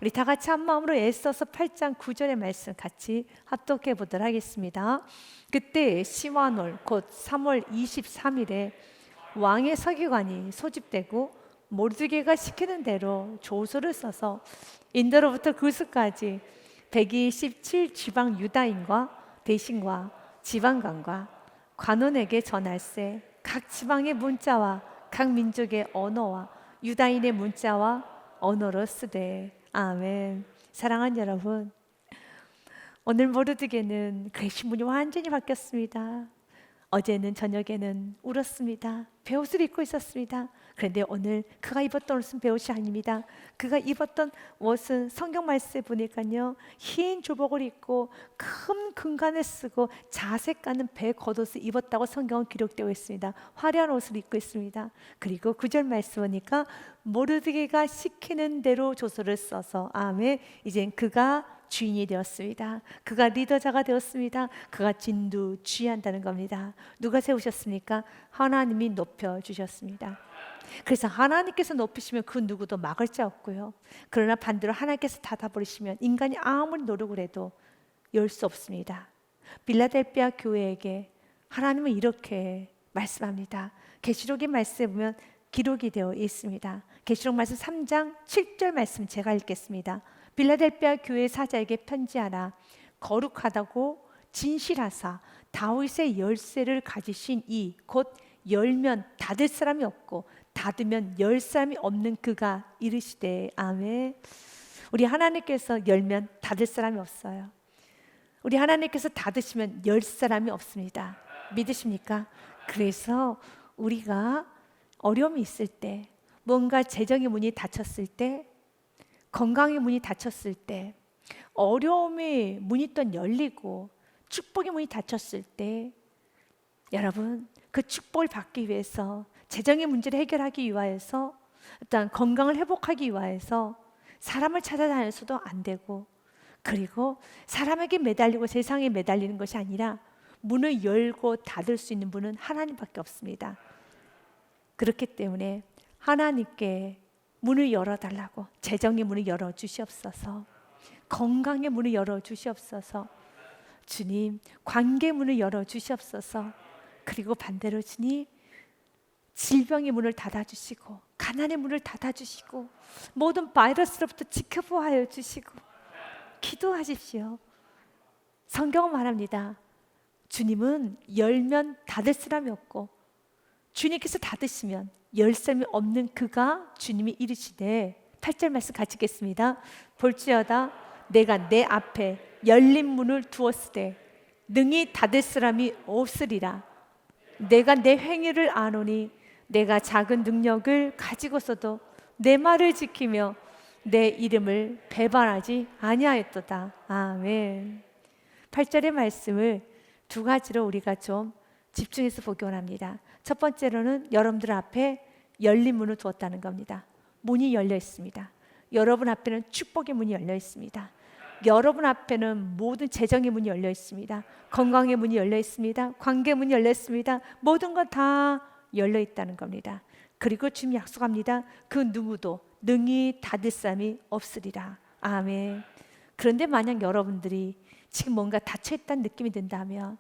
우리 다 같이 한 마음으로 애써서 8장 9절의 말씀 같이 합독해 보도록 하겠습니다. 그때 시완월 곧 3월 23일에 왕의 서기관이 소집되고 모르드게가 시키는 대로 조서를 써서 인도로부터 구스까지 127 지방 유다인과 대신과 지방관과 관원에게 전할세. 각 지방의 문자와 각 민족의 언어와 유다인의 문자와 언어로 쓰되. 아멘. 사랑하는 여러분, 오늘 모르드게는 그의 신분이 완전히 바뀌었습니다. 어제는 저녁에는 울었습니다. 베옷을 입고 있었습니다. 그런데 오늘 그가 입었던 옷은 베옷이 아닙니다. 그가 입었던 옷은 성경 말씀에 보니까요, 흰 조복을 입고 큰 금관을 쓰고 자색 가는 배 겉옷을 입었다고 성경은 기록되어 있습니다. 화려한 옷을 입고 있습니다. 그리고 9절 말씀 보니까 모르드게가 시키는 대로 조서를 써서, 아멘, 이젠 그가 주인이 되었습니다. 그가 리더자가 되었습니다. 그가 진두지휘한다는 겁니다. 누가 세우셨습니까? 하나님이 높여주셨습니다. 그래서 하나님께서 높이시면 그 누구도 막을 자 없고요. 그러나 반대로 하나님께서 닫아버리시면 인간이 아무리 노력을 해도 열 수 없습니다. 빌라델피아 교회에게 하나님은 이렇게 말씀합니다. 계시록의 말씀에 보면 기록이 되어 있습니다. 계시록 말씀 3장 7절 말씀 제가 읽겠습니다. 빌라델피아 교회 사자에게 편지하라. 거룩하다고 진실하사 다윗의 열쇠를 가지신 이 곧 열면 닫을 사람이 없고 닫으면 열 사람이 없는 그가 이르시되. 아멘. 우리 하나님께서 열면 닫을 사람이 없어요. 우리 하나님께서 닫으시면 열 사람이 없습니다. 믿으십니까? 그래서 우리가 어려움이 있을 때, 뭔가 재정의 문이 닫혔을 때, 건강의 문이 닫혔을 때, 어려움의 문이 또 열리고 축복의 문이 닫혔을 때, 여러분, 그 축복을 받기 위해서, 재정의 문제를 해결하기 위하여서, 일단 건강을 회복하기 위하여서 사람을 찾아다녀서도 안 되고, 그리고 사람에게 매달리고 세상에 매달리는 것이 아니라 문을 열고 닫을 수 있는 분은 하나님밖에 없습니다. 그렇기 때문에 하나님께 문을 열어달라고, 재정의 문을 열어주시옵소서, 건강의 문을 열어주시옵소서, 주님 관계 문을 열어주시옵소서, 그리고 반대로 주님 질병의 문을 닫아주시고 가난의 문을 닫아주시고 모든 바이러스로부터 지켜보아 주시고, 기도하십시오. 성경은 말합니다. 주님은 열면 닫을 사람이 없고 주님께서 닫으시면 열 사람이 없는 그가 주님이 이르시되. 8절 말씀 같이 읽겠습니다. 볼지어다 내가 내 앞에 열린 문을 두었으되 능히 닫을 사람이 없으리라. 내가 내 행위를 아노니 내가 작은 능력을 가지고서도 내 말을 지키며 내 이름을 배반하지 아니하였도다. 아멘. 8절의 말씀을 두 가지로 우리가 좀 집중해서 보기 원합니다. 첫 번째로는 여러분들 앞에 열린 문을 두었다는 겁니다. 문이 열려 있습니다. 여러분 앞에는 축복의 문이 열려 있습니다. 여러분 앞에는 모든 재정의 문이 열려 있습니다. 건강의 문이 열려 있습니다. 관계 문이 열려 있습니다. 모든 것 다 열려 있다는 겁니다. 그리고 주님 약속합니다. 그 누구도 능히 닫을 사람이 없으리라. 아멘. 그런데 만약 여러분들이 지금 뭔가 닫혀있다는 느낌이 든다면,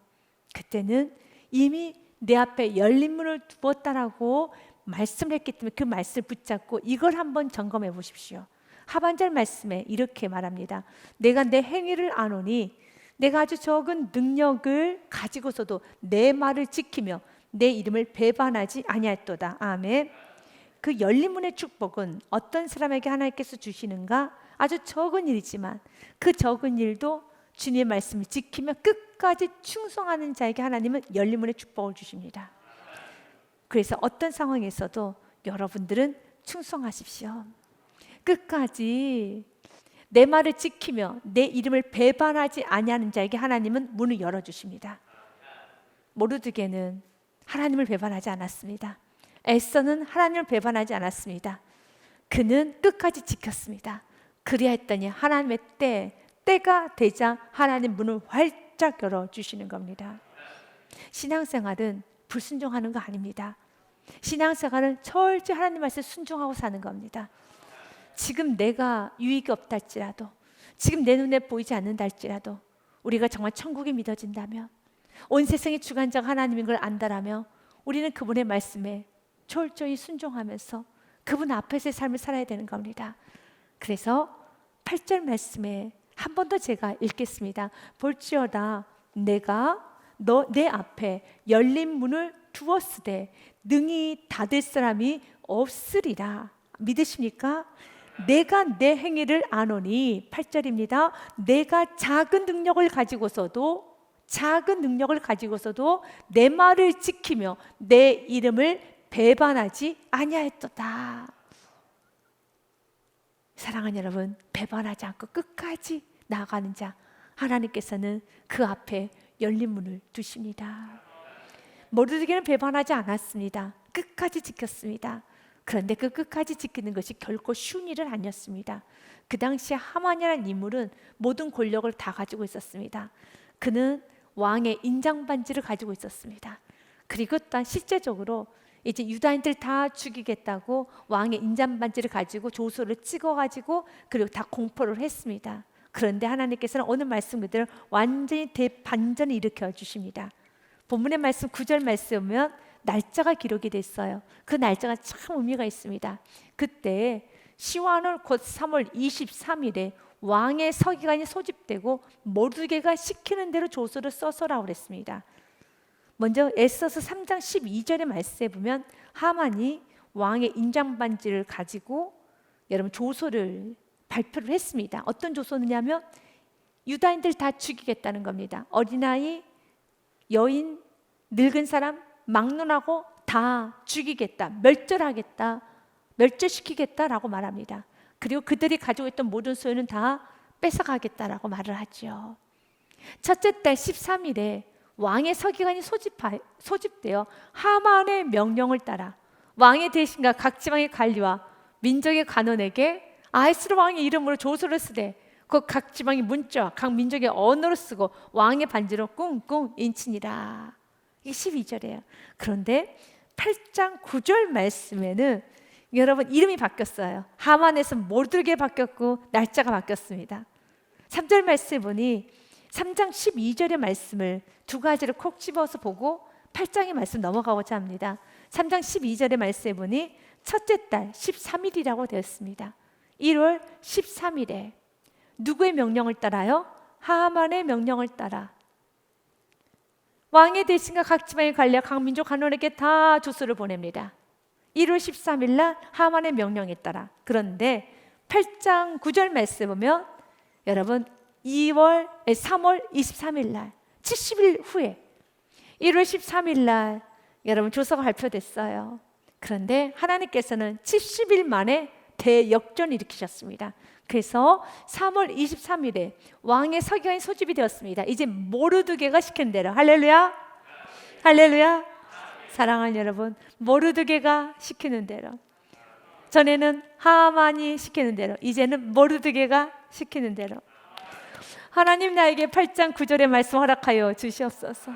그때는 이미 내 앞에 열린 문을 두었다라고 말씀을 했기 때문에 그 말씀을 붙잡고 이걸 한번 점검해 보십시오. 하반절 말씀에 이렇게 말합니다. 내가 내 행위를 아노니 내가 아주 적은 능력을 가지고서도 내 말을 지키며 내 이름을 배반하지 아니하였도다. 아멘. 그 열린 문의 축복은 어떤 사람에게 하나님께서 주시는가? 아주 적은 일이지만 그 적은 일도 주님의 말씀을 지키며 끝까지 충성하는 자에게 하나님은 열린 문의 축복을 주십니다. 그래서 어떤 상황에서도 여러분들은 충성하십시오. 끝까지 내 말을 지키며 내 이름을 배반하지 아니하는 자에게 하나님은 문을 열어주십니다. 모르드게는 하나님을 배반하지 않았습니다. 에스더는 하나님을 배반하지 않았습니다. 그는 끝까지 지켰습니다. 그리하였더니 하나님의 때가 되자 하나님 문을 활짝 열어주시는 겁니다. 신앙생활은 불순종하는 거 아닙니다. 신앙생활은 철저히 하나님 말씀에 순종하고 사는 겁니다. 지금 내가 유익이 없다 할지라도, 지금 내 눈에 보이지 않는다 할지라도 우리가 정말 천국이 믿어진다면, 온 세상의 주관자 하나님인 걸 안다라며 우리는 그분의 말씀에 철저히 순종하면서 그분 앞에서의 삶을 살아야 되는 겁니다. 그래서 8절 말씀에 한 번 더 제가 읽겠습니다. 볼지어다 내가 내 앞에 열린 문을 두었으되 능히 닫을 사람이 없으리라. 믿으십니까? 내가 내 행위를 아노니, 8절입니다. 내가 작은 능력을 가지고서도 내 말을 지키며 내 이름을 배반하지 아니하였도다. 사랑하는 여러분, 배반하지 않고 끝까지 나아가는 자, 하나님께서는 그 앞에 열린 문을 두십니다. 모르드게는 배반하지 않았습니다. 끝까지 지켰습니다. 그런데 그 끝까지 지키는 것이 결코 쉬운 일은 아니었습니다. 그 당시에 하만이라는 인물은 모든 권력을 다 가지고 있었습니다. 그는 왕의 인장반지를 가지고 있었습니다. 그리고 또 실제적으로 이제 유다인들 다 죽이겠다고 왕의 인장반지를 가지고 조소를 찍어가지고 그리고 다 공포를 했습니다. 그런데 하나님께서는 오늘 말씀 그대로 완전히 대반전을 일으켜 주십니다. 본문의 말씀 9절 말씀 보면 날짜가 기록이 됐어요. 그 날짜가 참 의미가 있습니다. 그때 시완월 곧 3월 23일에 왕의 서기관이 소집되고 모르드게가 시키는 대로 조서를 써서라고 그랬습니다. 먼저 에스더서 3장 12절의 말씀에 보면 하만이 왕의 인장반지를 가지고 여러분 조서를 발표를 했습니다. 어떤 조서느냐면 유다인들 다 죽이겠다는 겁니다. 어린아이, 여인, 늙은 사람, 막론하고 다 죽이겠다, 멸절시키겠다라고 말합니다. 그리고 그들이 가지고 있던 모든 소유는 다 뺏어가겠다라고 말을 하죠. 첫째 달 13일에 왕의 서기관이 소집되어 하만의 명령을 따라 왕의 대신과 각 지방의 관리와 민족의 관원에게 아하스로 왕의 이름으로 조서를 쓰되 그 각 지방의 문자와 각 민족의 언어로 쓰고 왕의 반지로 꿍꿍 인치니라. 이게 12절이에요. 그런데 8장 9절 말씀에는 여러분 이름이 바뀌었어요. 하만에서 모르드게 바뀌었고 날짜가 바뀌었습니다. 3절 말씀에 보니 3장 12절의 말씀을 두 가지를 콕 집어서 보고 8장의 말씀 넘어가고자 합니다. 3장 12절의 말씀에 보니 첫째 달 13일이라고 되었습니다. 1월 13일에 누구의 명령을 따라요? 하만의 명령을 따라 왕의 대신과 각 지방의 관리와 각 민족 관원에게 다 조서를 보냅니다. 1월 13일 날 하만의 명령에 따라. 그런데 8장 9절 말씀 보면 여러분 3월 23일 날 70일 후에 1월 13일 날 여러분 조서가 발표됐어요. 그런데 하나님께서는 70일 만에 대역전을 일으키셨습니다. 그래서 3월 23일에 왕의 서기관이 소집이 되었습니다. 이제 모르드게가 시킨 대로, 할렐루야, 할렐루야. 사랑하는 여러분, 모르드게가 시키는 대로, 전에는 하만이 시키는 대로, 이제는 모르드게가 시키는 대로 하나님 나에게 8장 9절의 말씀 허락하여 주시옵소서.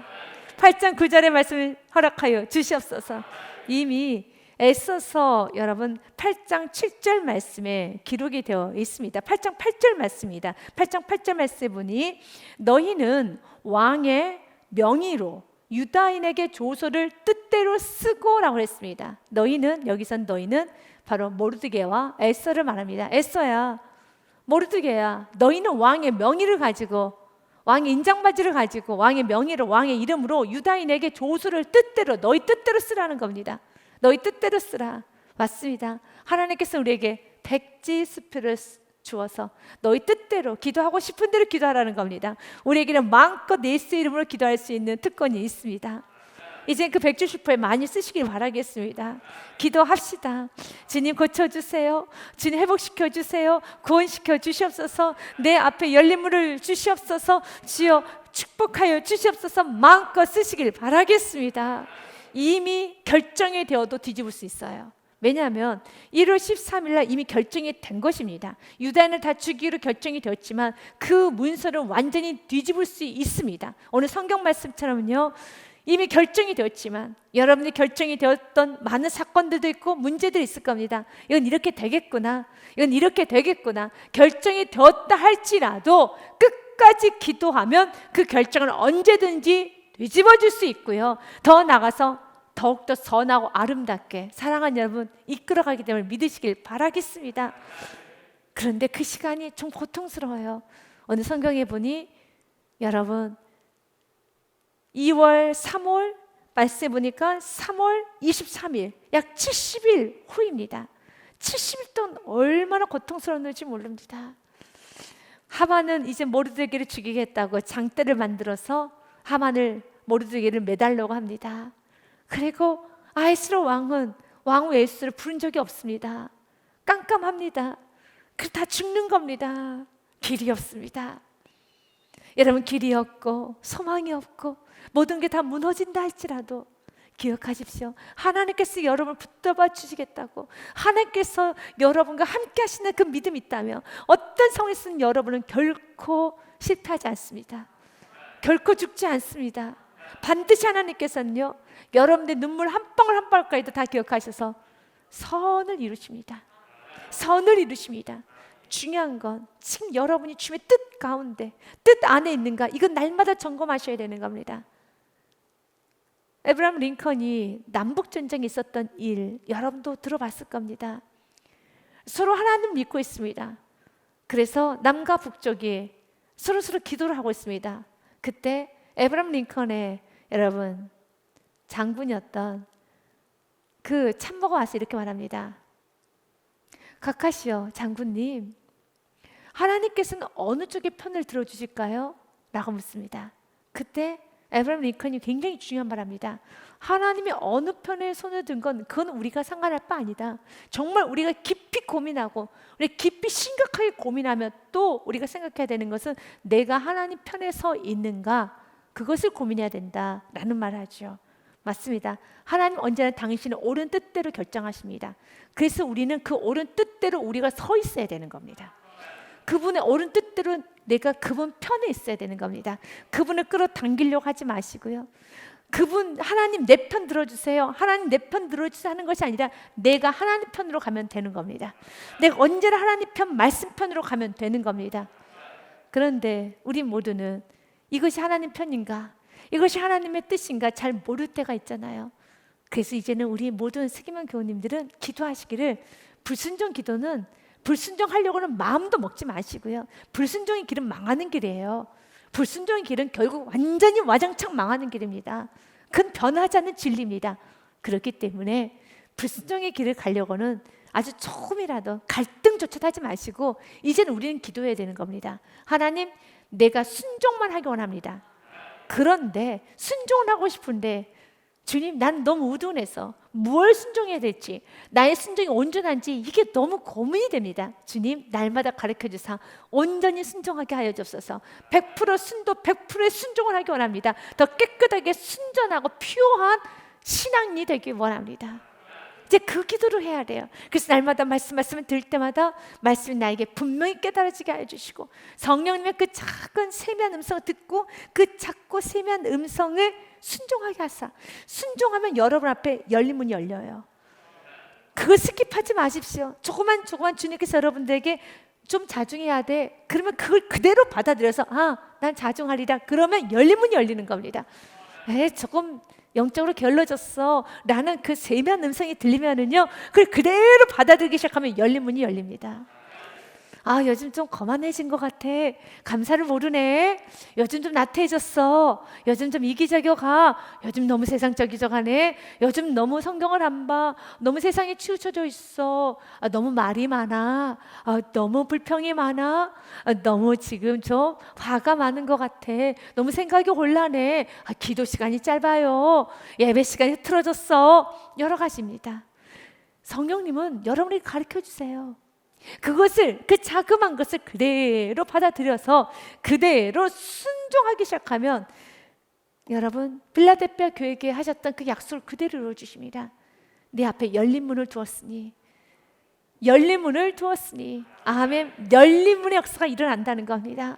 8장 9절의 말씀을 허락하여 주시옵소서. 이미 에스더서 여러분 8장 7절 말씀에 기록이 되어 있습니다. 8장 8절 말씀입니다. 8장 8절 말씀에 보니 너희는 왕의 명의로 유다인에게 조서를 뜻대로 쓰고라고 했습니다. 너희는, 여기선 너희는 바로 모르드게와 에스더를 말합니다. 에스더야, 모르드게야, 너희는 왕의 명의를 가지고, 왕의 인장바지를 가지고 왕의 명의로, 왕의 이름으로 유다인에게 조서를 뜻대로, 너희 뜻대로 쓰라는 겁니다. 너희 뜻대로 쓰라. 맞습니다. 하나님께서 우리에게 백지수표를 주어서 너희 뜻대로, 기도하고 싶은 대로 기도하라는 겁니다. 우리에게는 마음껏 예수 이름으로 기도할 수 있는 특권이 있습니다. 이제 그 백지수표에 많이 쓰시길 바라겠습니다. 기도합시다. 주님 고쳐주세요. 주님 회복시켜주세요. 구원시켜 주시옵소서. 내 앞에 열린 문을 주시옵소서. 주여 축복하여 주시옵소서. 마음껏 쓰시길 바라겠습니다. 이미 결정이 되어도 뒤집을 수 있어요. 왜냐하면 1월 13일 날 이미 결정이 된 것입니다. 유다인을 다 죽이기로 결정이 되었지만 그 문서를 완전히 뒤집을 수 있습니다. 오늘 성경 말씀처럼요, 이미 결정이 되었지만 여러분이 결정이 되었던 많은 사건들도 있고 문제들이 있을 겁니다. 이건 이렇게 되겠구나, 이건 이렇게 되겠구나. 결정이 되었다 할지라도 끝까지 기도하면 그 결정을 언제든지 뒤집어 줄 수 있고요, 더 나아가서 더욱더 선하고 아름답게 사랑하는 여러분 이끌어가기 때문에 믿으시길 바라겠습니다. 그런데 그 시간이 좀 고통스러워요. 어느 성경에 보니 여러분 2월, 3월 말씀해 보니까 3월 23일 약 70일 후입니다. 70일 동안 얼마나 고통스러웠는지 모릅니다. 하만은 이제 모르드게를 죽이겠다고 장대를 만들어서 하만을 모르드게를 매달려고 합니다. 그리고 아하스로 왕은 왕후 에스더를 부른 적이 없습니다. 깜깜합니다. 그 다 죽는 겁니다. 길이 없습니다. 여러분, 길이 없고 소망이 없고 모든 게 다 무너진다 할지라도 기억하십시오. 하나님께서 여러분을 붙잡아 주시겠다고, 하나님께서 여러분과 함께 하시는 그 믿음이 있다면 어떤 상황에서는 여러분은 결코 실패하지 않습니다. 결코 죽지 않습니다. 반드시 하나님께서는요, 여러분의 눈물 한 방울 한 방울까지도 다 기억하셔서 선을 이루십니다. 선을 이루십니다. 중요한 건 지금 여러분이 주님의 뜻 가운데, 뜻 안에 있는가, 이건 날마다 점검하셔야 되는 겁니다. 에브라함 링컨이 남북전쟁이 있었던 일 여러분도 들어봤을 겁니다. 서로 하나님 믿고 있습니다. 그래서 남과 북쪽이 서로 기도를 하고 있습니다. 그때 에브라함 링컨의 여러분 장군이었던 그 참모가 와서 이렇게 말합니다. 각하시오 장군님, 하나님께서는 어느 쪽의 편을 들어주실까요? 라고 묻습니다. 그때 에브라함 링컨이 굉장히 중요한 말합니다. 하나님이 어느 편에 손을 든 건 그건 우리가 상관할 바 아니다. 정말 우리가 깊이 고민하고 우리 깊이 심각하게 고민하면 또 우리가 생각해야 되는 것은 내가 하나님 편에 서 있는가, 그것을 고민해야 된다라는 말을 하죠. 맞습니다. 하나님 언제나 당신의 옳은 뜻대로 결정하십니다. 그래서 우리는 그 옳은 뜻대로 우리가 서 있어야 되는 겁니다. 그분의 옳은 뜻대로 내가 그분 편에 있어야 되는 겁니다. 그분을 끌어당기려고 하지 마시고요, 그분 하나님 내 편 들어주세요, 하나님 내 편 들어주세요 하는 것이 아니라 내가 하나님 편으로 가면 되는 겁니다. 내가 언제나 하나님 편, 말씀 편으로 가면 되는 겁니다. 그런데 우리 모두는 이것이 하나님 편인가, 이것이 하나님의 뜻인가 잘 모를 때가 있잖아요. 그래서 이제는 우리 모든 세기만 교우님들은 기도하시기를, 불순종 기도는 불순종하려고는 마음도 먹지 마시고요, 불순종의 길은 망하는 길이에요. 불순종의 길은 결국 완전히 와장창 망하는 길입니다. 그건 변하지 않는 진리입니다. 그렇기 때문에 불순종의 길을 가려고는 아주 조금이라도 갈등조차도 하지 마시고 이제는 우리는 기도해야 되는 겁니다. 하나님, 내가 순종만 하기 원합니다. 그런데 순종을 하고 싶은데 주님, 난 너무 우둔해서 무엇을 순종해야 될지, 나의 순종이 온전한지 이게 너무 고민이 됩니다. 주님, 날마다 가르쳐 주사 온전히 순종하게 하여 주옵소서. 100% 순도 100%의 순종을 하기 원합니다. 더 깨끗하게 순전하고 피오한 신앙이 되기 원합니다. 이제 그 기도를 해야 돼요. 그래서 날마다 말씀을 들을 때마다 말씀이 나에게 분명히 깨달아지게 해주시고, 성령님의 그 작은 세미한 음성을 듣고 그 작고 세미한 음성을 순종하게 하사, 순종하면 여러분 앞에 열린 문이 열려요. 그거 스킵하지 마십시오. 조그만 주님께서 여러분들에게 좀 자중해야 돼, 그러면 그걸 그대로 받아들여서 난 자중하리라, 그러면 열린 문이 열리는 겁니다. 조금 영적으로 게을러졌어 라는 그 세미한 음성이 들리면은요, 그걸 그대로 받아들이기 시작하면 열린 문이 열립니다. 요즘 좀 거만해진 것 같아, 감사를 모르네, 요즘 좀 나태해졌어, 요즘 좀 이기적이가, 요즘 너무 세상적이져 가네, 요즘 너무 성경을 안 봐, 너무 세상에 치우쳐져 있어, 너무 말이 많아, 너무 불평이 많아, 너무 지금 좀 화가 많은 것 같아, 너무 생각이 혼란해, 기도 시간이 짧아요, 예배 시간이 흐트러졌어, 여러 가지입니다. 성령님은 여러분에게 가르쳐 주세요. 그것을, 그 자그마한 것을 그대로 받아들여서 그대로 순종하기 시작하면 여러분, 빌라델피아 교회에 하셨던 그 약속을 그대로 이루어주십니다. 내 앞에 열린 문을 두었으니, 열린 문을 두었으니, 아멘, 열린 문의 역사가 일어난다는 겁니다.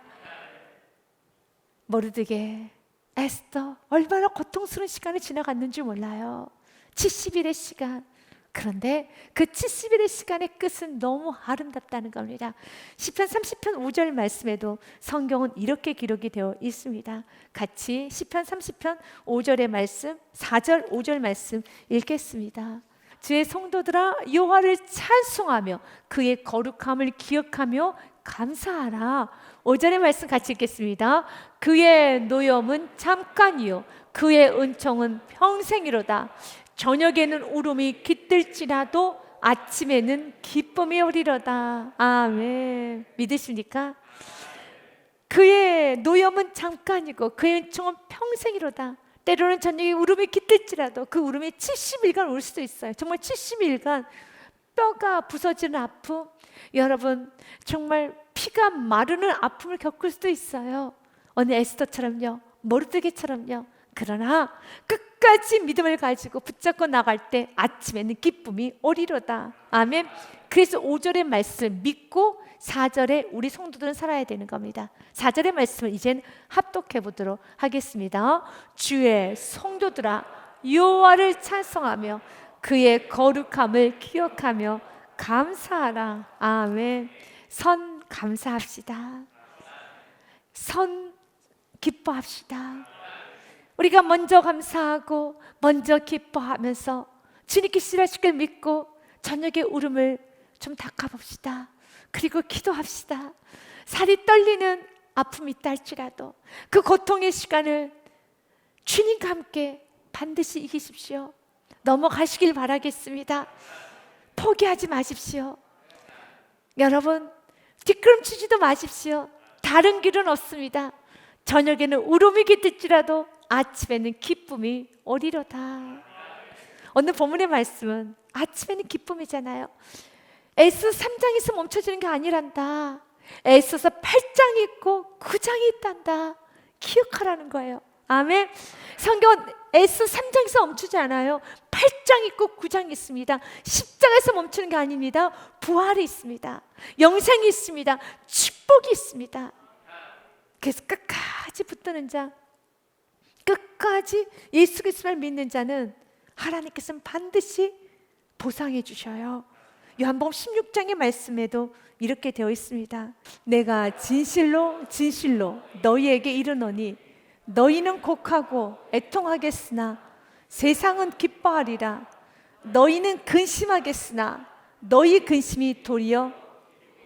모르드게 에스더 얼마나 고통스러운 시간이 지나갔는지 몰라요. 70일의 시간. 그런데 그 70일의 시간의 끝은 너무 아름답다는 겁니다. 시편 30편 5절 말씀에도 성경은 이렇게 기록이 되어 있습니다. 같이 시편 30편 5절의 말씀, 4절 5절 말씀 읽겠습니다. 주의 성도들아 여호와를 찬송하며 그의 거룩함을 기억하며 감사하라. 5절의 말씀 같이 읽겠습니다. 그의 노염은 잠깐이요 그의 은총은 평생이로다. 저녁에는 울음이 깃들지라도 아침에는 기쁨이 오리로다. 아멘. 믿으십니까? 그의 노염은 잠깐이고 그의 은총은 평생이로다. 때로는 저녁에 울음이 깃들지라도 그 울음이 70일간 울 수도 있어요. 정말 70일간 뼈가 부서지는 아픔, 여러분 정말 피가 마르는 아픔을 겪을 수도 있어요. 어느 에스더처럼요, 모르드게처럼요. 그러나 끝까지 믿음을 가지고 붙잡고 나갈 때 아침에는 기쁨이 오리로다. 아멘. 그래서 5절의 말씀 믿고 4절에 우리 성도들은 살아야 되는 겁니다. 4절의 말씀을 이젠 합독해 보도록 하겠습니다. 주의 성도들아 여호와를 찬송하며 그의 거룩함을 기억하며 감사하라. 아멘. 선 감사합시다. 선 기뻐합시다. 우리가 먼저 감사하고 먼저 기뻐하면서 주님께 실하시길 믿고 저녁에 울음을 좀 닦아봅시다. 그리고 기도합시다. 살이 떨리는 아픔이 있다 할지라도 그 고통의 시간을 주님과 함께 반드시 이기십시오. 넘어가시길 바라겠습니다. 포기하지 마십시오. 여러분 뒷걸음치지도 마십시오. 다른 길은 없습니다. 저녁에는 울음이 깃들지라도 아침에는 기쁨이 오리로다. 오늘 본문의 말씀은 아침에는 기쁨이잖아요. 에스더 3장에서 멈춰지는 게 아니란다. 에스더서 8장이 있고 9장이 있단다. 기억하라는 거예요. 아멘. 성경은 에스더 3장에서 멈추지 않아요. 8장 있고 9장 있습니다. 10장에서 멈추는 게 아닙니다. 부활이 있습니다. 영생이 있습니다. 축복이 있습니다. 그래서 끝까지 붙드는 자, 끝까지 예수 그리스도를 믿는 자는 하나님께서는 반드시 보상해 주셔요. 요한복음 16장의 말씀에도 이렇게 되어 있습니다. 내가 진실로 진실로 너희에게 이르노니 너희는 곡하고 애통하겠으나 세상은 기뻐하리라. 너희는 근심하겠으나 너희 근심이 도리어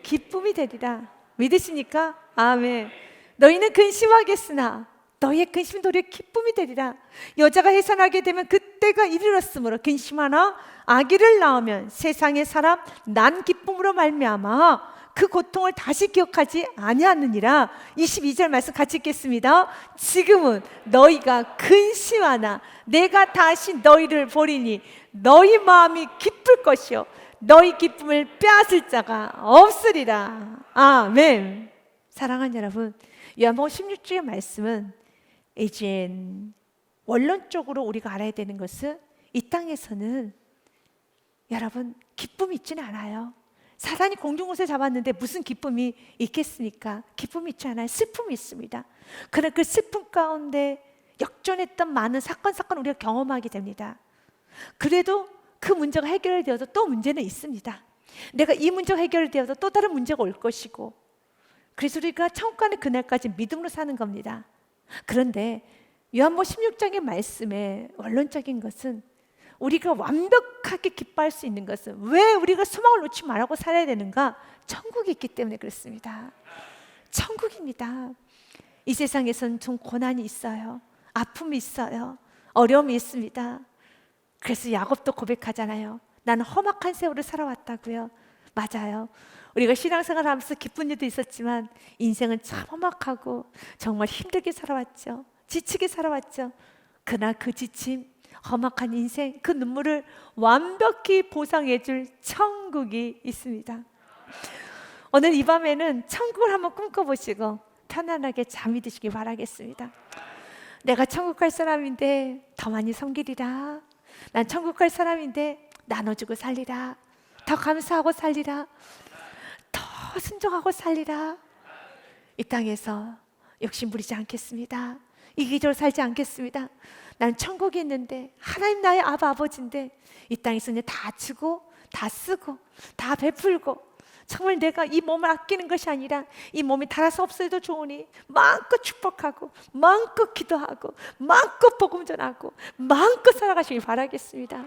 기쁨이 되리라. 믿으십니까? 아멘. 너희는 근심하겠으나 너희의 근심이 도리어 기쁨이 되리라. 여자가 해산하게 되면 그때가 이르렀으므로 근심하나 아기를 낳으면 세상의 사람 난 기쁨으로 말미암아 그 고통을 다시 기억하지 아니하느니라. 22절 말씀 같이 읽겠습니다. 지금은 너희가 근심하나 내가 다시 너희를 보리니 너희 마음이 기쁠 것이요 너희 기쁨을 빼앗을 자가 없으리라. 아멘. 사랑하는 여러분, 요한복음 16장의 말씀은 이젠 원론적으로 우리가 알아야 되는 것은 이 땅에서는 여러분 기쁨이 있지는 않아요. 사단이 공중옷을 잡았는데 무슨 기쁨이 있겠습니까? 기쁨이 있지 않아요. 슬픔이 있습니다. 그러나 그 슬픔 가운데 역전했던 많은 사건 우리가 경험하게 됩니다. 그래도 그 문제가 해결되어도 또 문제는 있습니다. 내가 이 문제가 해결되어도 또 다른 문제가 올 것이고, 그래서 우리가 천국 가는 그날까지 믿음으로 사는 겁니다. 그런데 요한복음 16장의 말씀의 원론적인 것은 우리가 완벽하게 기뻐할 수 있는 것은 왜 우리가 소망을 놓지 말고 살아야 되는가? 천국이 있기 때문에 그렇습니다. 천국입니다. 이 세상에서는 좀 고난이 있어요. 아픔이 있어요. 어려움이 있습니다. 그래서 야곱도 고백하잖아요. 나는 험악한 세월을 살아왔다고요. 맞아요. 우리가 신앙생활 하면서 기쁜 일도 있었지만 인생은 참 험악하고 정말 힘들게 살아왔죠. 지치게 살아왔죠. 그러나 그 지침, 험악한 인생, 그 눈물을 완벽히 보상해 줄 천국이 있습니다. 오늘 이 밤에는 천국을 한번 꿈꿔보시고 편안하게 잠이 드시기 바라겠습니다. 내가 천국 갈 사람인데 더 많이 섬기리라. 난 천국 갈 사람인데 나눠주고 살리라. 더 감사하고 살리라. 더 순종하고 살리라. 이 땅에서 욕심 부리지 않겠습니다. 이 기적으로 살지 않겠습니다. 나는 천국에 있는데 하나님 나의 아버지인데 이 땅에서 이제 다 주고 다 쓰고 다 베풀고 정말 내가 이 몸을 아끼는 것이 아니라 이 몸이 닳아서 없어도 좋으니 마음껏 축복하고 마음껏 기도하고 마음껏 복음 전하고 마음껏 살아가시길 바라겠습니다.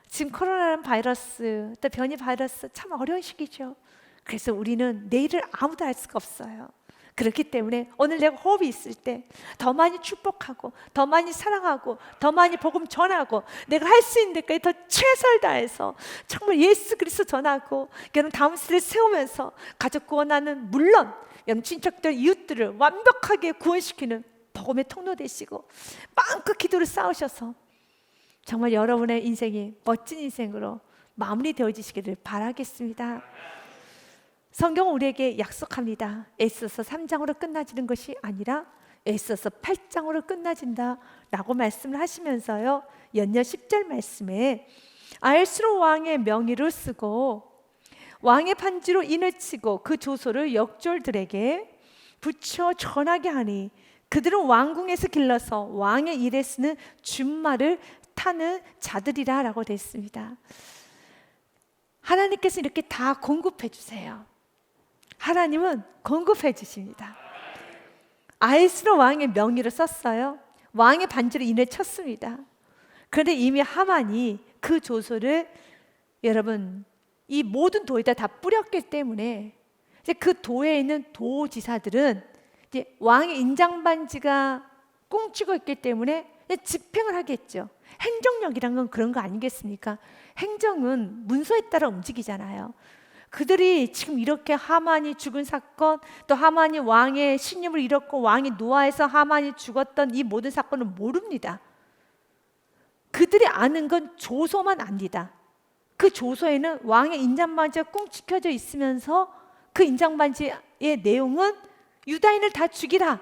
지금 코로나라는 바이러스, 또 변이 바이러스 참 어려운 시기죠. 그래서 우리는 내일을 아무도 알 수가 없어요. 그렇기 때문에 오늘 내가 호흡이 있을 때 더 많이 축복하고 더 많이 사랑하고 더 많이 복음 전하고 내가 할 수 있는 데까지 더 최선을 다해서 정말 예수 그리스도 전하고 여러분 다음 세대를 세우면서 가족 구원하는 물론 여러분 친척들 이웃들을 완벽하게 구원시키는 복음의 통로 되시고 마음껏 기도를 쌓으셔서 정말 여러분의 인생이 멋진 인생으로 마무리되어지시기를 바라겠습니다. 성경은 우리에게 약속합니다. 에스더서 3장으로 끝나지는 것이 아니라 에스더서 8장으로 끝나진다 라고 말씀을 하시면서요, 연여 10절 말씀에 아헬스로 왕의 명의를 쓰고 왕의 반지로 인을 치고 그 조소를 역졸들에게 붙여 전하게 하니 그들은 왕궁에서 길러서 왕의 일에 쓰는 준말을 타는 자들이라 라고 되어 있습니다. 하나님께서 이렇게 다 공급해 주세요. 하나님은 공급해 주십니다. 아헬스로 왕의 명의를 썼어요. 왕의 반지로 인을 쳤습니다. 그런데 이미 하만이 그 조소를 여러분 이 모든 도에다 다 뿌렸기 때문에 이제 그 도에 있는 도지사들은 이제 왕의 인장 반지가 꽁치고 있기 때문에 집행을 하겠죠. 행정력이란 건 그런 거 아니겠습니까? 행정은 문서에 따라 움직이잖아요. 그들이 지금 이렇게 하만이 죽은 사건, 또 하만이 왕의 신임을 잃었고 왕이 노아해서 하만이 죽었던 이 모든 사건을 모릅니다. 그들이 아는 건 조서만 압니다. 그 조서에는 왕의 인장반지가 꽁 찍혀져 있으면서 그 인장반지의 내용은 유다인을 다 죽이라,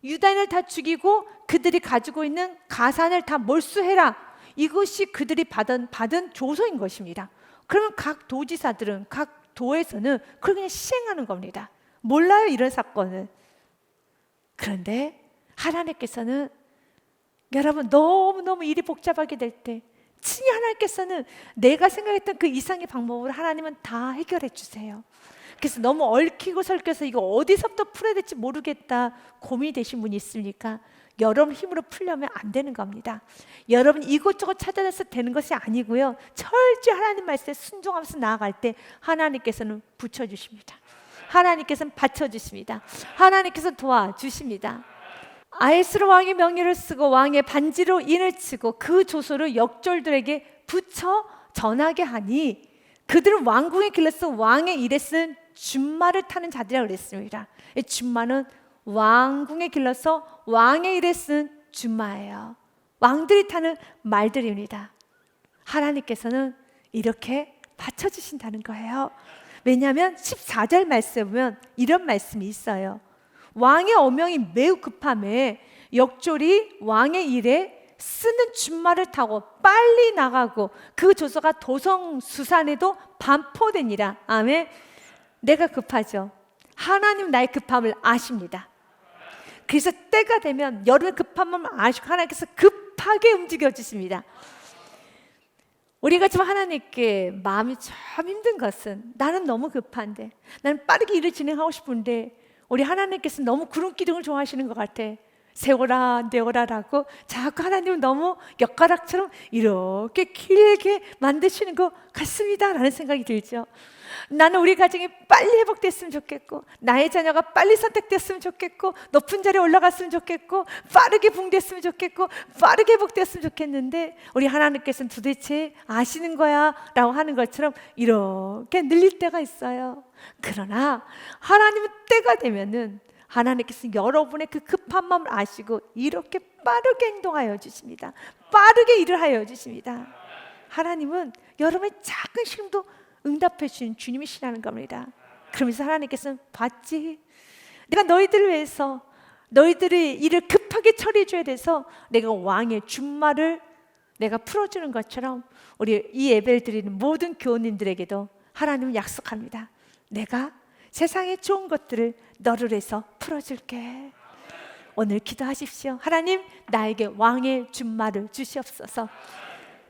유다인을 다 죽이고 그들이 가지고 있는 가산을 다 몰수해라, 이것이 그들이 받은 조서인 것입니다. 그러면 각 도지사들은 각 도에서는 그걸 그냥 시행하는 겁니다. 몰라요, 이런 사건을. 그런데 하나님께서는 여러분 너무너무 일이 복잡하게 될 때 친히 하나님께서는 내가 생각했던 그 이상의 방법으로 하나님은 다 해결해 주세요. 그래서 너무 얽히고 설켜서 이거 어디서부터 풀어야 될지 모르겠다 고민이 되신 분이 있습니까? 여러분 힘으로 풀려면 안 되는 겁니다. 여러분 이것저것 찾아내서 되는 것이 아니고요, 철저히 하나님 말씀에 순종하면서 나아갈 때 하나님께서는 붙여주십니다. 하나님께서는 받쳐주십니다. 하나님께서는 도와주십니다. 아헬스로 왕의 명의를 쓰고 왕의 반지로 인을 치고 그 조소를 역졸들에게 붙여 전하게 하니 그들은 왕궁에 길러서 왕의 일에 쓴 준말을 타는 자들이라고 그랬습니다. 이 준말은 왕궁에 길러서 왕의 일에 쓴 준마예요. 왕들이 타는 말들입니다. 하나님께서는 이렇게 받쳐주신다는 거예요. 왜냐하면 14절 말씀에 보면 이런 말씀이 있어요. 왕의 어명이 매우 급함에 역졸이 왕의 일에 쓰는 준말을 타고 빨리 나가고 그 조서가 도성수산에도 반포되니라. 아멘. 내가 급하죠. 하나님 나의 급함을 아십니다. 그래서 때가 되면 여러분의 급함을 아시고 하나님께서 급하게 움직여 주십니다. 우리가 지금 하나님께 마음이 참 힘든 것은 나는 너무 급한데, 나는 빠르게 일을 진행하고 싶은데 우리 하나님께서 너무 구름 기둥을 좋아하시는 것 같아. 세워라 내워라라고 자꾸 하나님은 너무 엿가락처럼 이렇게 길게 만드시는 것 같습니다 라는 생각이 들죠. 나는 우리 가정이 빨리 회복됐으면 좋겠고, 나의 자녀가 빨리 선택됐으면 좋겠고, 높은 자리에 올라갔으면 좋겠고, 빠르게 붕됐으면 좋겠고, 빠르게 회복됐으면 좋겠는데 우리 하나님께서는 도대체 아시는 거야 라고 하는 것처럼 이렇게 늘릴 때가 있어요. 그러나 하나님은 때가 되면은 하나님께서 여러분의 그 급한 마음을 아시고 이렇게 빠르게 행동하여 주십니다. 빠르게 일을 하여 주십니다. 하나님은 여러분의 작은 시름도 응답해 주신 주님이시라는 겁니다. 그러면서 하나님께서는 봤지? 내가 너희들을 위해서 너희들의 일을 급하게 처리해 줘야 돼서 내가 왕의 준말을 내가 풀어주는 것처럼 우리 이 예배를 드리는 모든 교우님들에게도 하나님은 약속합니다. 내가 세상의 좋은 것들을 너를 위해서 풀어줄게. 오늘 기도하십시오. 하나님, 나에게 왕의 준말을 주시옵소서.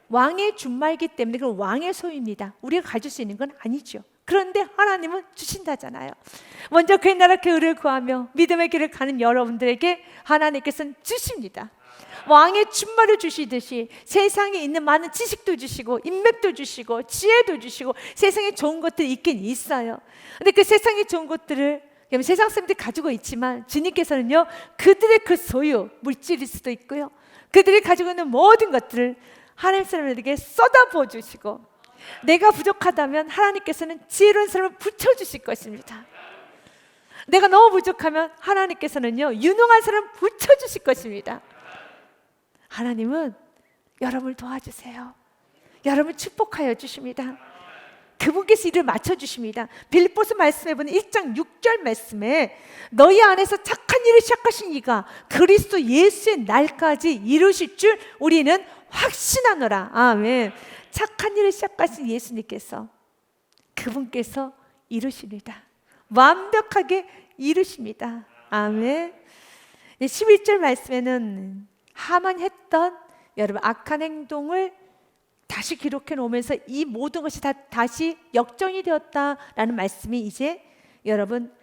왕의 준말이기 때문에 그건 왕의 소유입니다. 우리가 가질 수 있는 건 아니죠. 그런데 하나님은 주신다잖아요. 먼저 그의 나라 그 의를 구하며 믿음의 길을 가는 여러분들에게 하나님께서는 주십니다. 왕의 준말을 주시듯이 세상에 있는 많은 지식도 주시고 인맥도 주시고 지혜도 주시고 세상에 좋은 것들이 있긴 있어요. 근데 그 세상에 좋은 것들을 세상 사람들이 가지고 있지만 주님께서는요, 그들의 그 소유, 물질일 수도 있고요, 그들이 가지고 있는 모든 것들을 하나님 사람들에게 쏟아부어 주시고, 내가 부족하다면 하나님께서는 지혜로운 사람을 붙여주실 것입니다. 내가 너무 부족하면 하나님께서는요, 유능한 사람을 붙여주실 것입니다. 하나님은 여러분을 도와주세요. 여러분을 축복하여 주십니다. 그분께서 일을 맞춰주십니다. 빌립보서 말씀해 보면 1장 6절 말씀에 너희 안에서 착한 일을 시작하신 이가 그리스도 예수의 날까지 이루실 줄 우리는 확신하노라. 아멘. 착한 일을 시작하신 예수님께서, 그분께서 이루십니다. 완벽하게 이루십니다. 아멘. 11절 말씀에는 하만 했던 여러분 악한 행동을 다시 기록해 놓으면서 이 모든 것이 다시 역정이 되었다라는 말씀이 이제 여러분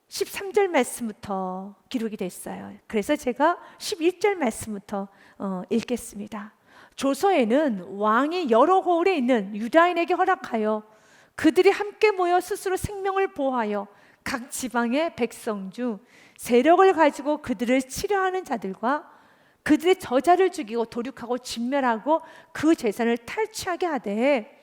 13절 말씀부터 기록이 됐어요. 그래서 제가 11절 말씀부터 읽겠습니다. 조서에는 왕이 여러 고을에 있는 유다인에게 허락하여 그들이 함께 모여 스스로 생명을 보호하여 각 지방의 백성 중 세력을 가지고 그들을 치려하는 자들과 그들의 저자를 죽이고 도륙하고 진멸하고 그 재산을 탈취하게 하되,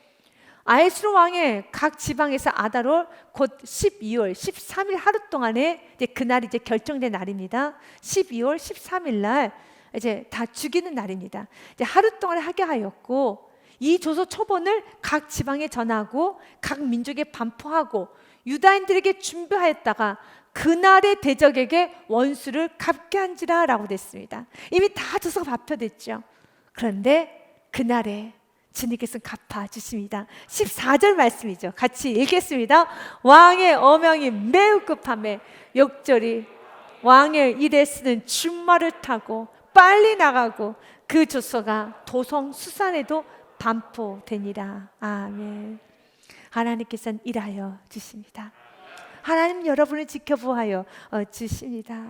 아하스로 왕의 각 지방에서 아달월 곧 12월 13일 하루 동안에 그날이 이제 결정된 날입니다. 12월 13일 날 이제 다 죽이는 날입니다. 이제 하루 동안에 하게 하였고, 이 조서 초본을 각 지방에 전하고 각 민족에 반포하고 유다인들에게 준비하였다가 그날의 대적에게 원수를 갚게 한지라 라고 됐습니다. 이미 다 조서가 발표됐죠. 그런데 그날에 주님께서는 갚아주십니다. 14절 말씀이죠. 같이 읽겠습니다. 왕의 어명이 매우 급함에 역절이 왕의 일에 쓰는 준말을 타고 빨리 나가고 그 조서가 도성 수산에도 반포되니라. 아멘. 하나님께서는 일하여 주십니다. 하나님 여러분을 지켜보아요 주십니다.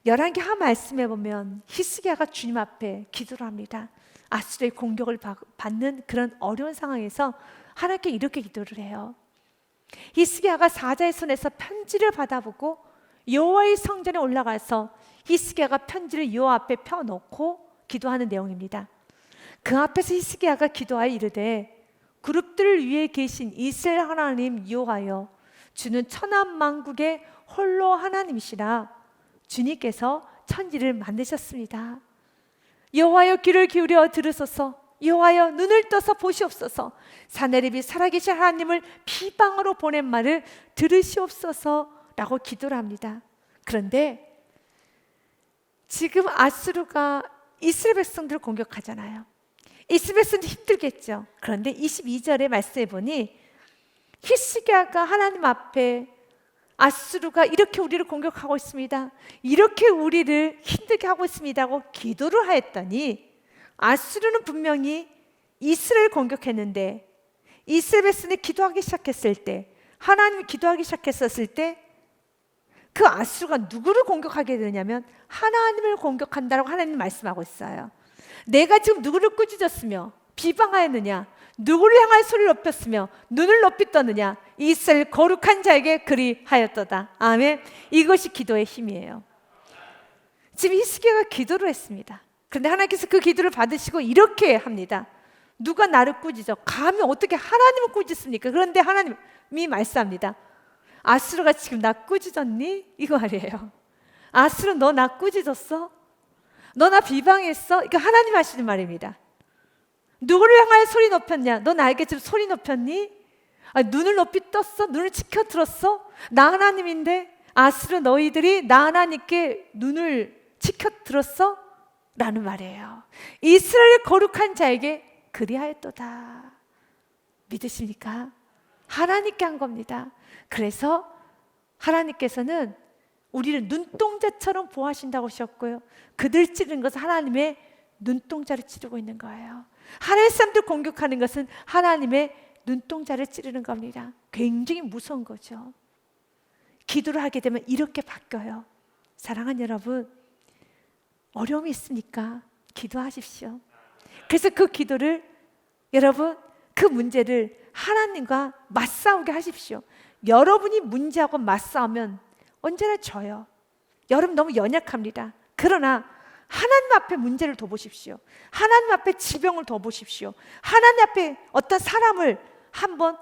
열왕기 하 말씀에 보면 히스기야가 주님 앞에 기도를 합니다. 아수르의 공격을 받는 그런 어려운 상황에서 하나님께 이렇게 기도를 해요. 히스기야가 사자의 손에서 편지를 받아보고 여호와의 성전에 올라가서 히스기야가 편지를 여호와 앞에 펴놓고 기도하는 내용입니다. 그 앞에서 히스기야가 기도하여 이르되, 그룹들을 위해 계신 이스라엘 하나님 여호와여, 주는 천하만국의 홀로 하나님이시라. 주님께서 천지를 만드셨습니다. 여호와여 귀를 기울여 들으소서. 여호와여 눈을 떠서 보시옵소서. 사내립이 살아계신 하나님을 비방으로 보낸 말을 들으시옵소서 라고 기도를 합니다. 그런데 지금 아수르가 이스라엘 백성들을 공격하잖아요. 이스라엘 백성들이 힘들겠죠. 그런데 22절의 말씀에 보니 히스기야가 하나님 앞에 아수르가 이렇게 우리를 공격하고 있습니다, 이렇게 우리를 힘들게 하고 있습니다 하고 기도를 하였더니, 아수르는 분명히 이스라엘을 공격했는데 이스라엘 백성이 기도하기 시작했을 때, 하나님이 기도하기 시작했었을 때 그 아수르가 누구를 공격하게 되냐면 하나님을 공격한다라고 하나님 말씀하고 있어요. 내가 지금 누구를 꾸짖었으며 비방하였느냐, 누구를 향하여 소리를 높였으며 눈을 높이 떴느냐, 이스라엘 거룩한 자에게 그리하였도다. 아멘. 이것이 기도의 힘이에요. 지금 히스기야가 기도를 했습니다. 그런데 하나님께서 그 기도를 받으시고 이렇게 합니다. 누가 나를 꾸짖어? 감히 어떻게 하나님을 꾸짖습니까? 그런데 하나님이 말씀합니다. 아수르가 지금 나 꾸짖었니? 이거 말이에요. 아수르 너 나 꾸짖었어? 너 나 비방했어? 이거 하나님 하시는 말입니다. 누구를 향하여 소리 높였냐? 너 나에게 지금 소리 높였니? 눈을 높이 떴어? 눈을 치켜 들었어? 나 하나님인데 아수르 너희들이 나 하나님께 눈을 치켜 들었어? 라는 말이에요. 이스라엘 거룩한 자에게 그리하였도다. 믿으십니까? 하나님께 한 겁니다. 그래서 하나님께서는 우리를 눈동자처럼 보호하신다고 하셨고요. 그들 찌르는 것은 하나님의 눈동자를 찌르고 있는 거예요. 하나님의 사람들 공격하는 것은 하나님의 눈동자를 찌르는 겁니다. 굉장히 무서운 거죠. 기도를 하게 되면 이렇게 바뀌어요. 사랑하는 여러분, 어려움이 있습니까? 기도하십시오. 그래서 그 기도를, 여러분, 그 문제를 하나님과 맞싸우게 하십시오. 여러분이 문제하고 맞싸우면 언제나 져요. 여러분 너무 연약합니다. 그러나 하나님 앞에 문제를 둬보십시오. 하나님 앞에 질병을 둬보십시오. 하나님 앞에 어떤 사람을 한번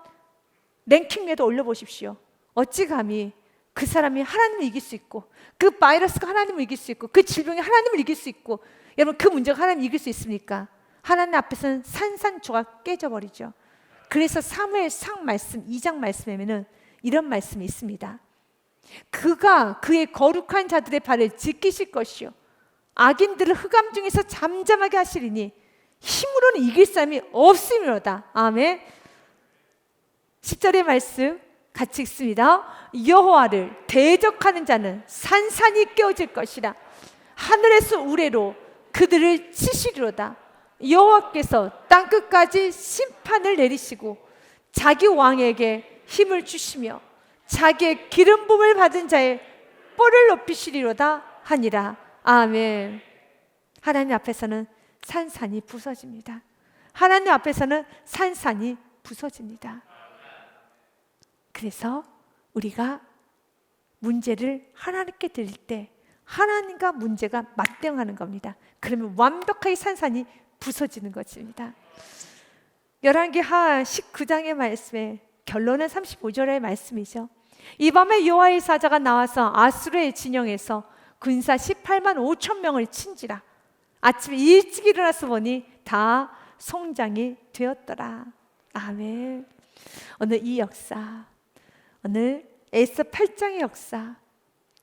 랭킹 위에도 올려보십시오. 어찌 감히 그 사람이 하나님을 이길 수 있고, 그 바이러스가 하나님을 이길 수 있고, 그 질병이 하나님을 이길 수 있고, 여러분 그 문제가 하나님을 이길 수 있습니까? 하나님 앞에서는 산산조각 깨져버리죠. 그래서 사무엘상 말씀 2장 말씀에는 이런 말씀이 있습니다. 그가 그의 거룩한 자들의 발을 지키실 것이요 악인들을 흑암 중에서 잠잠하게 하시리니 힘으로는 이길 사람이 없음이로다. 아멘. 10절의 말씀 같이 읽습니다. 여호와를 대적하는 자는 산산이 깨어질 것이라. 하늘에서 우레로 그들을 치시리로다. 여호와께서 땅끝까지 심판을 내리시고 자기 왕에게 힘을 주시며 자기의 기름 부음을 받은 자의 뿔을 높이시리로다 하니라. 아멘. 하나님 앞에서는 산산이 부서집니다. 하나님 앞에서는 산산이 부서집니다. 그래서 우리가 문제를 하나님께 드릴 때 하나님과 문제가 맞대응하는 겁니다. 그러면 완벽하게 산산이 부서지는 것입니다. 열왕기하 19장의 말씀에 결론은 35절의 말씀이죠. 이 밤에 여호와의 사자가 나와서 아수르의 진영에서 군사 18만 5천 명을 친지라. 아침에 일찍 일어나서 보니 다 송장이 되었더라. 아멘. 오늘 이 역사, 오늘 에스더 8장의 역사,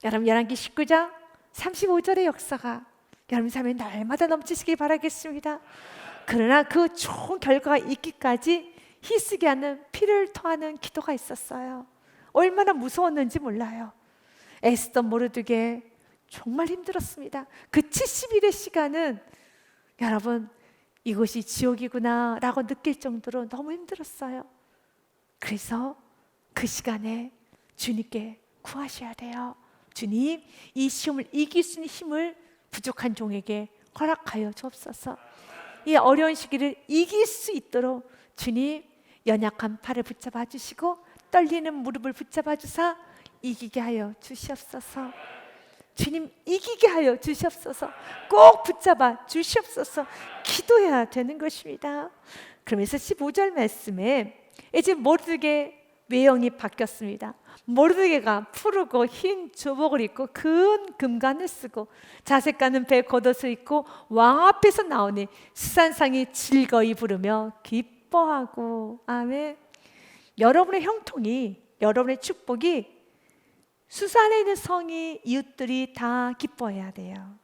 여러분 열왕기 19장 35절의 역사가 여러분 삶에 날마다 넘치시길 바라겠습니다. 그러나 그 좋은 결과가 있기까지 히스기야는 피를 토하는 기도가 있었어요. 얼마나 무서웠는지 몰라요. 에스더 모르드게 정말 힘들었습니다. 그 70일의 시간은 여러분 이것이 지옥이구나 라고 느낄 정도로 너무 힘들었어요. 그래서 그 시간에 주님께 구하셔야 돼요. 주님, 이 시험을 이길 수 있는 힘을 부족한 종에게 허락하여 주옵소서. 이 어려운 시기를 이길 수 있도록 주님, 연약한 팔을 붙잡아 주시고 떨리는 무릎을 붙잡아 주사 이기게 하여 주시옵소서. 주님, 이기게 하여 주시옵소서. 꼭 붙잡아 주시옵소서. 기도해야 되는 것입니다. 그러면서 15절 말씀에 이제 모르드게 외형이 바뀌었습니다. 모르드게가 푸르고 흰 조복을 입고 큰 금관을 쓰고 자색가는 배 겉옷을 입고 왕 앞에서 나오니 수산상이 즐거이 부르며 기뻐하고. 아멘. 여러분의 형통이, 여러분의 축복이 수산에 있는 성이 이웃들이 다 기뻐해야 돼요.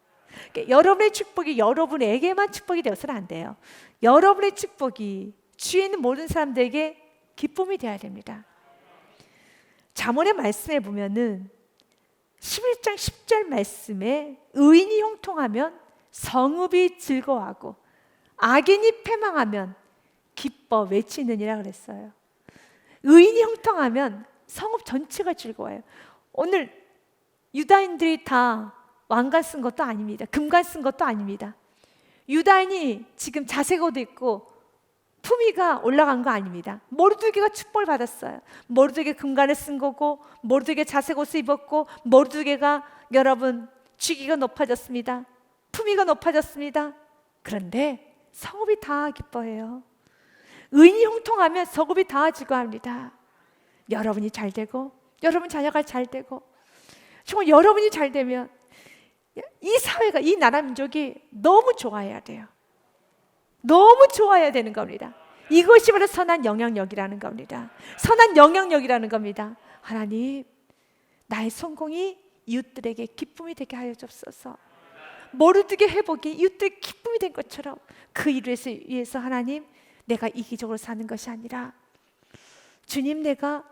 그러니까 여러분의 축복이 여러분에게만 축복이 되어서는 안 돼요. 여러분의 축복이 주위에 있는 모든 사람들에게 기쁨이 되어야 됩니다. 잠언의 말씀에 보면은 11장 10절 말씀에 의인이 형통하면 성읍이 즐거워하고 악인이 패망하면 기뻐 외치느니라 그랬어요. 의인이 형통하면 성읍 전체가 즐거워요. 오늘 유다인들이 다 왕관 쓴 것도 아닙니다. 금관 쓴 것도 아닙니다. 유다인이 지금 자색 옷 입고 품위가 올라간 거 아닙니다. 모르드게가 축복을 받았어요. 모르드게 금관을 쓴 거고, 모르드게 자색 옷을 입었고, 모르드게가 여러분 직위가 높아졌습니다. 품위가 높아졌습니다. 그런데 성읍이 다 기뻐해요. 의인이 형통하면 성읍이 다 즐거워합니다. 여러분이 잘 되고, 여러분 자녀가 잘 되고, 정말 여러분이 잘 되면 이 사회가, 이 나라 민족이 너무 좋아해야 돼요. 너무 좋아야 되는 겁니다. 이것이 바로 선한 영향력이라는 겁니다. 선한 영향력이라는 겁니다. 하나님, 나의 성공이 이웃들에게 기쁨이 되게 하여 주옵소서. 모르드게 회복이 이웃들에게 기쁨이 된 것처럼 그 일을 위해서 하나님, 내가 이기적으로 사는 것이 아니라 주님, 내가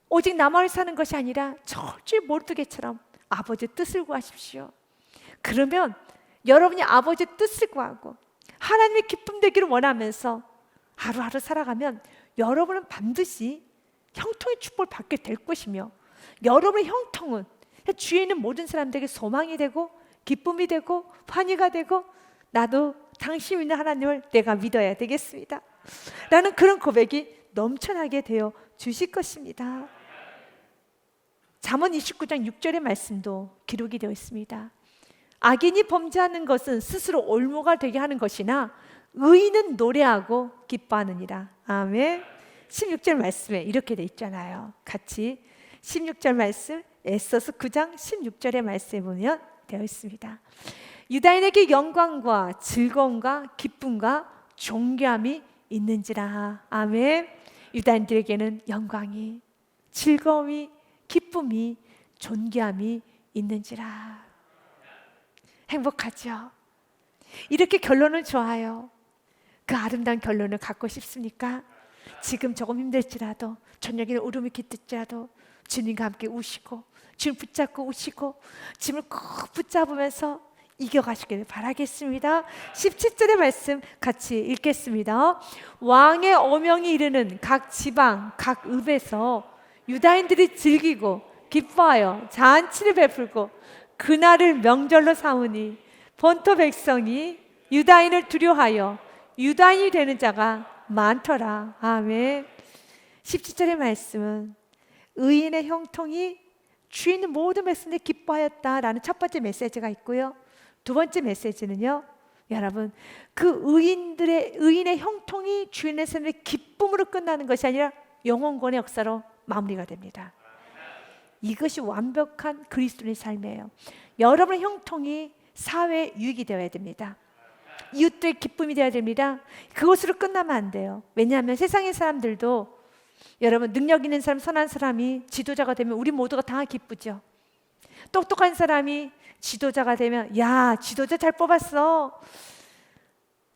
오직 나만을 사는 것이 아니라 철저히 모르드게처럼 아버지의 뜻을 구하십시오. 그러면 여러분이 아버지의 뜻을 구하고 하나님의 기쁨 되기를 원하면서 하루하루 살아가면 여러분은 반드시 형통의 축복을 받게 될 것이며, 여러분의 형통은 주위에 있는 모든 사람들에게 소망이 되고 기쁨이 되고 환희가 되고, 나도 당신 믿는 하나님을 내가 믿어야 되겠습니다 라는 그런 고백이 넘쳐나게 되어 주실 것입니다. 잠언 29장 6절의 말씀도 기록이 되어 있습니다. 악인이 범죄하는 것은 스스로 올무가 되게 하는 것이나 의인은 노래하고 기뻐하느니라. 아멘. 16절 말씀에 이렇게 되어 있잖아요. 같이 16절 말씀, 에스더서 9장 16절의 말씀에 보면 되어 있습니다. 유다인에게 영광과 즐거움과 기쁨과 존귀함이 있는지라. 아멘. 유다인들에게는 영광이, 즐거움이, 기쁨이, 존귀함이 있는지라. 행복하죠? 이렇게 결론은 좋아요. 그 아름다운 결론을 갖고 싶습니까? 지금 조금 힘들지라도, 저녁에 울음이 깃들지라도 주님과 함께 우시고, 주님 붙잡고 우시고, 주님을 꼭 붙잡으면서 이겨가시기를 바라겠습니다. 17절의 말씀 같이 읽겠습니다. 왕의 어명이 이르는 각 지방 각 읍에서 유다인들이 즐기고 기뻐하여 잔치를 베풀고 그날을 명절로 삼으니 본토 백성이 유다인을 두려워하여 유다인이 되는 자가 많더라. 아멘. 17절의 말씀은 의인의 형통이 주인 있는 모든 백성들이 기뻐하였다라는 첫 번째 메시지가 있고요. 두 번째 메시지는요, 여러분, 그 의인의 형통이 주인의 삶의 기쁨으로 끝나는 것이 아니라 영원권의 역사로 마무리가 됩니다. 이것이 완벽한 그리스도인의 삶이에요. 여러분의 형통이 사회에 유익이 되어야 됩니다. 이웃들의 기쁨이 되어야 됩니다. 그것으로 끝나면 안 돼요. 왜냐하면 세상의 사람들도, 여러분, 능력 있는 사람, 선한 사람이 지도자가 되면 우리 모두가 다 기쁘죠. 똑똑한 사람이 지도자가 되면, 야, 지도자 잘 뽑았어.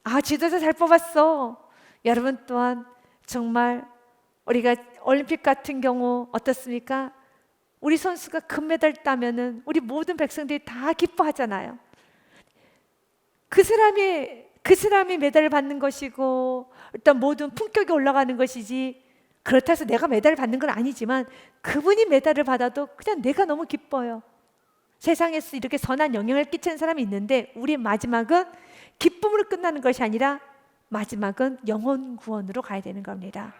아, 지도자 잘 뽑았어. 여러분 또한 정말 우리가 올림픽 같은 경우 어떻습니까? 우리 선수가 금메달 따면은 우리 모든 백성들이 다 기뻐하잖아요. 그 사람이 메달을 받는 것이고 일단 모든 품격이 올라가는 것이지, 그렇다 해서 내가 메달을 받는 건 아니지만 그분이 메달을 받아도 그냥 내가 너무 기뻐요. 세상에서 이렇게 선한 영향을 끼치는 사람이 있는데 우리의 마지막은 기쁨으로 끝나는 것이 아니라 마지막은 영혼 구원으로 가야 되는 겁니다.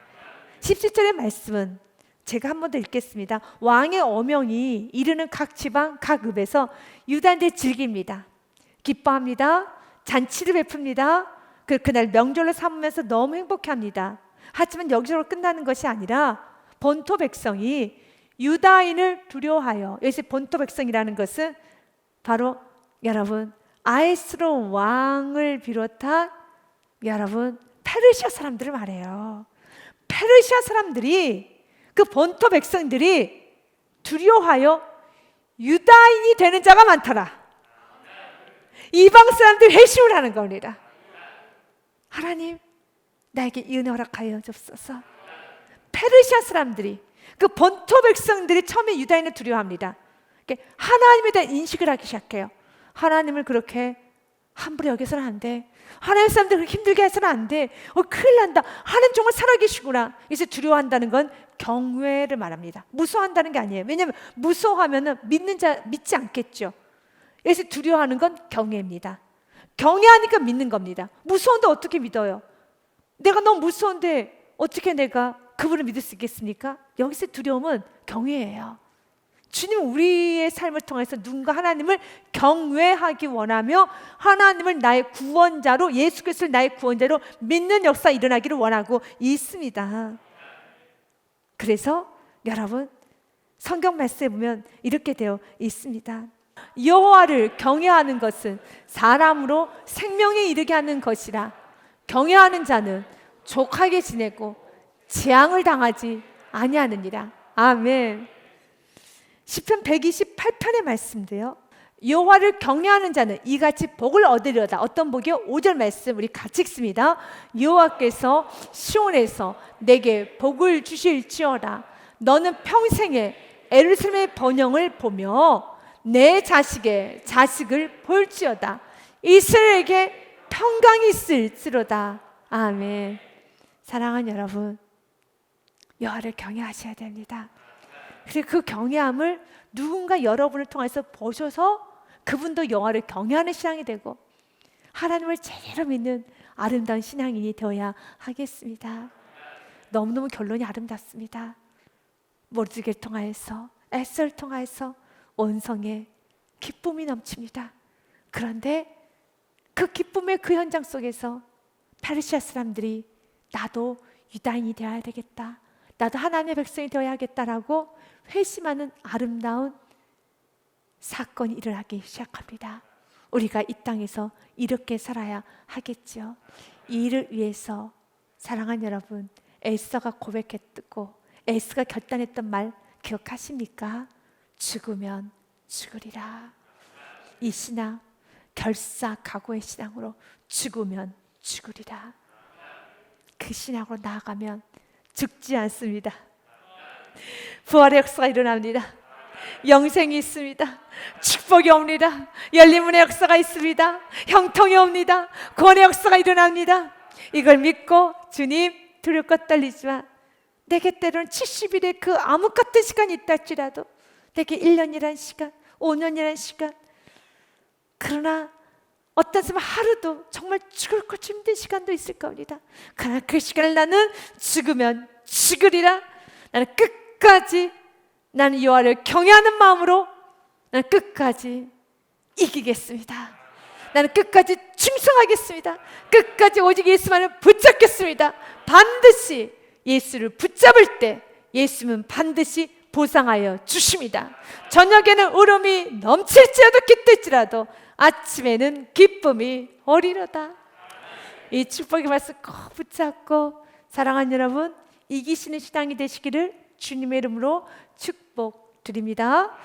17절의 말씀은 제가 한 번 더 읽겠습니다. 왕의 어명이 이르는 각 지방 각 읍에서 유다인들이 즐깁니다. 기뻐합니다. 잔치를 베풉니다. 그날 명절로 삼으면서 너무 행복해합니다. 하지만 여기서 끝나는 것이 아니라 본토 백성이 유다인을 두려워하여, 여기서 본토 백성이라는 것은 바로 여러분 아하스로 왕을 비롯한 여러분 페르시아 사람들을 말해요. 페르시아 사람들이, 그 본토 백성들이 두려워하여 유다인이 되는 자가 많더라. 이방 사람들이 회심을 하는 겁니다. 하나님, 나에게 이 은혜 허락하여 주옵소서. 페르시아 사람들이, 그 본토 백성들이 처음에 유다인을 두려워합니다. 하나님에 대한 인식을 하기 시작해요. 하나님을 그렇게 함부로 여겨서는 안 돼. 하나님 사람들 그렇게 힘들게 해서는 안 돼. 큰일 난다. 하나님 정말 살아계시구나. 이제 두려워한다는 건 경외를 말합니다. 무서워한다는 게 아니에요. 왜냐하면 무서워하면은 믿지 않겠죠. 그래서 두려워하는 건 경외입니다. 경외하니까 믿는 겁니다. 무서운데 어떻게 믿어요? 내가 너무 무서운데 어떻게 내가 그분을 믿을 수 있겠습니까? 여기서 두려움은 경외예요. 주님은 우리의 삶을 통해서 누군가 하나님을 경외하기 원하며 하나님을 나의 구원자로, 예수 그리스도를 나의 구원자로 믿는 역사 일어나기를 원하고 있습니다. 그래서 여러분 성경 말씀에 보면 이렇게 되어 있습니다. 여호와를 경외하는 것은 사람으로 생명에 이르게 하는 것이라. 경외하는 자는 족하게 지내고 재앙을 당하지 아니하느니라. 아멘. 시편 128편의 말씀인데요, 여호와를 경외하는 자는 이같이 복을 얻으려다. 어떤 복이요? 5절 말씀 우리 같이 읽습니다. 여호와께서 시온에서 내게 복을 주실지어다. 너는 평생에 예루살렘의 번영을 보며 내 자식의 자식을 볼지어다. 이스라엘에게 평강이 있을지로다. 아멘. 사랑하는 여러분, 여호와를 경외하셔야 됩니다. 그리고 그 경외함을 누군가 여러분을 통해서 보셔서 그분도 여호와를 경외하는 신앙이 되고 하나님을 제대로 믿는 아름다운 신앙인이 되어야 하겠습니다. 너무너무 결론이 아름답습니다. 모르드게를 통하여서, 에스더를 통하여서 원성의 기쁨이 넘칩니다. 그런데 그 기쁨의 그 현장 속에서 페르시아 사람들이 나도 유다인이 되어야 되겠다, 나도 하나님의 백성이 되어야겠다라고 회심하는 아름다운 사건이 일어나기 시작합니다. 우리가 이 땅에서 이렇게 살아야 하겠죠. 이 일을 위해서 사랑하는 여러분, 에스더가 고백했고 에스더가 결단했던 말 기억하십니까? 죽으면 죽으리라. 이 신앙, 결사각오의 신앙으로 죽으면 죽으리라. 그 신앙으로 나아가면 죽지 않습니다. 부활의 역사가 일어납니다. 영생이 있습니다. 축복이 옵니다. 열린문의 역사가 있습니다. 형통이 옵니다. 구원의 역사가 일어납니다. 이걸 믿고 주님, 두렵고 떨리지만 내게 때로는 70일의 그 암흑 같은 시간이 있다 할지라도, 내게 1년이란 시간, 5년이란 시간, 그러나 어떤 사람은 하루도 정말 죽을 것 힘든 시간도 있을 겁니다. 그러나 그 시간을 나는 죽으면 죽으리라. 나는 끝까지, 나는 여호와를 경외하는 마음으로 나는 끝까지 이기겠습니다. 나는 끝까지 충성하겠습니다. 끝까지 오직 예수만을 붙잡겠습니다. 반드시 예수를 붙잡을 때 예수는 반드시 보상하여 주십니다. 저녁에는 울음이 넘칠지라도 깃들지라도 아침에는 기쁨이 오리로다. 이 축복의 말씀 꼭 붙잡고 사랑하는 여러분, 이기시는 신앙이 되시기를 주님의 이름으로 축복드립니다.